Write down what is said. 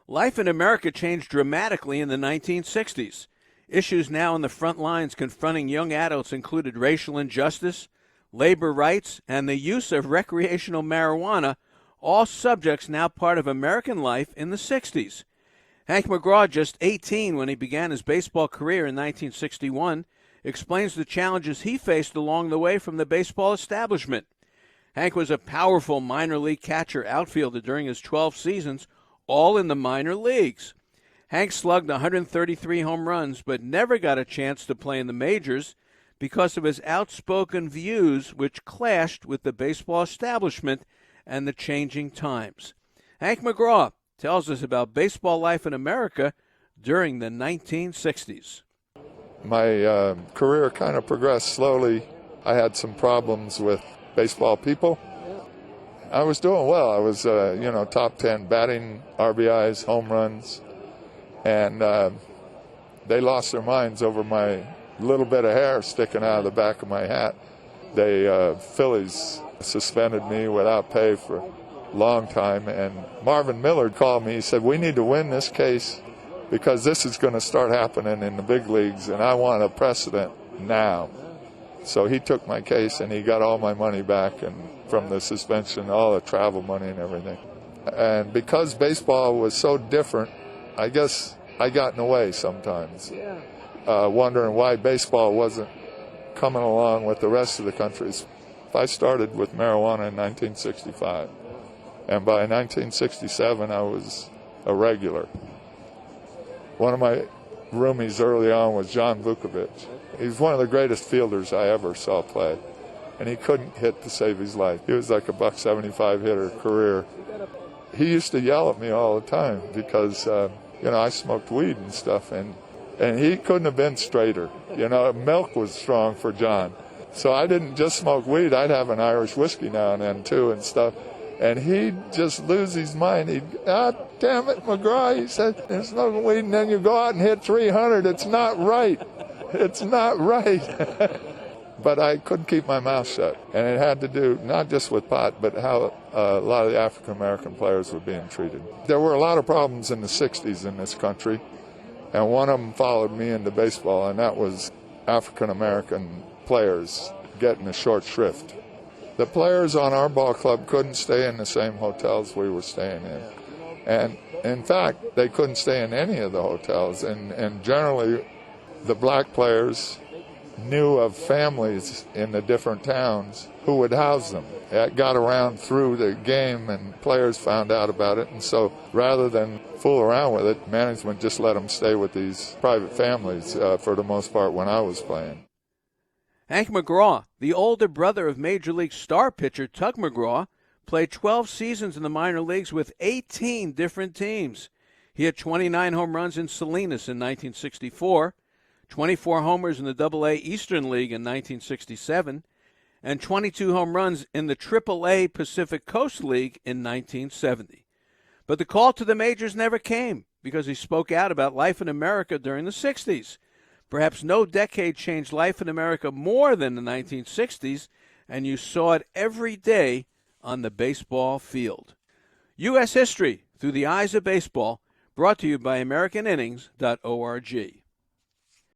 Life in America changed dramatically in the 1960s. Issues now on the front lines confronting young adults included racial injustice, labor rights, and the use of recreational marijuana, all subjects now part of American life in the 60s. Hank McGraw, just 18 when he began his baseball career in 1961, explains the challenges he faced along the way from the baseball establishment. Hank was a powerful minor league catcher outfielder during his 12 seasons, all in the minor leagues. Hank slugged 133 home runs, but never got a chance to play in the majors because of his outspoken views, which clashed with the baseball establishment and the changing times. Hank McGraw tells us about baseball life in America during the 1960s. My career kind of progressed slowly. I had some problems with baseball people. I was doing well. I was, top 10 batting, RBIs, home runs, and they lost their minds over my little bit of hair sticking out of the back of my hat. The Phillies suspended me without pay for a long time, and Marvin Miller called me. He said, "We need to win this case because this is going to start happening in the big leagues, and I want a precedent now." So he took my case, and he got all my money back, and from the suspension, all the travel money and everything. And because baseball was so different, I guess I got in the way sometimes, wondering why baseball wasn't coming along with the rest of the countries. I started with marijuana in 1965, and by 1967 I was a regular. One of my roomies early on was John Vukovic. He's one of the greatest fielders I ever saw play, and he couldn't hit to save his life. He was like a $175 hitter career. He used to yell at me all the time because I smoked weed and stuff, and he couldn't have been straighter. Milk was strong for John. So I didn't just smoke weed. I'd have an Irish whiskey now and then, too, and stuff. And he'd just lose his mind. Damn it, McGraw, he said, you're smoking weed, and then you go out and hit 300. It's not right. It's not right. But I couldn't keep my mouth shut. And it had to do not just with pot, but how a lot of the African-American players were being treated. There were a lot of problems in the 60s in this country, and one of them followed me into baseball, and that was African-American players getting a short shrift. The players on our ball club couldn't stay in the same hotels we were staying in. And in fact, they couldn't stay in any of the hotels. And generally, the black players knew of families in the different towns who would house them. It got around through the game, and players found out about it. And so rather than fool around with it, management just let them stay with these private families for the most part when I was playing. Hank McGraw, the older brother of Major League star pitcher Tug McGraw, played 12 seasons in the minor leagues with 18 different teams. He had 29 home runs in Salinas in 1964, 24 homers in the AA Eastern League in 1967, and 22 home runs in the AAA Pacific Coast League in 1970. But the call to the majors never came because he spoke out about life in America during the 60s. Perhaps no decade changed life in America more than the 1960s, and you saw it every day on the baseball field. U.S. History Through the Eyes of Baseball, brought to you by AmericanInnings.org.